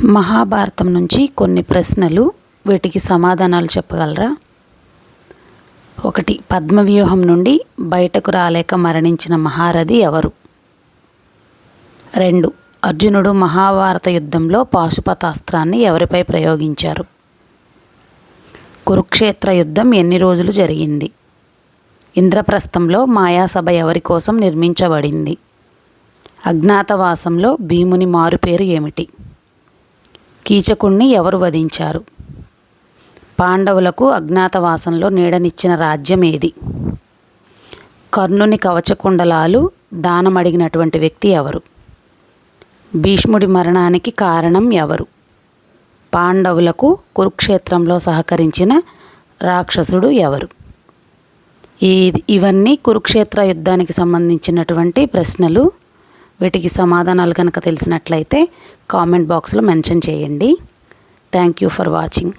మహాభారతం నుంచి కొన్ని ప్రశ్నలు, వీటికి సమాధానాలు చెప్పగలరా? 1. పద్మవ్యూహం నుండి బయటకు రాలేక మరణించిన మహారథి ఎవరు? 2. అర్జునుడు మహాభారత యుద్ధంలో పాశుపతాస్త్రాన్ని ఎవరిపై ప్రయోగించారు? కురుక్షేత్ర యుద్ధం ఎన్ని రోజులు జరిగింది? ఇంద్రప్రస్థంలో మాయాసభ ఎవరి కోసం నిర్మించబడింది? అజ్ఞాతవాసంలో భీముని మారుపేరు ఏమిటి? కీచకుణ్ణి ఎవరు వధించారు? పాండవులకు అజ్ఞాతవాసంలో నీడనిచ్చిన రాజ్యం ఏది? కర్ణుని కవచకుండలాలు దానమడిగినటువంటి వ్యక్తి ఎవరు? భీష్ముడి మరణానికి కారణం ఎవరు? పాండవులకు కురుక్షేత్రంలో సహకరించిన రాక్షసుడు ఎవరు? ఇవన్నీ కురుక్షేత్ర యుద్ధానికి సంబంధించినటువంటి ప్రశ్నలు. వీటికి సమాధానాలు కనుక తెలిసినట్లయితే కామెంట్ బాక్స్లో మెన్షన్ చేయండి. Thank you for watching.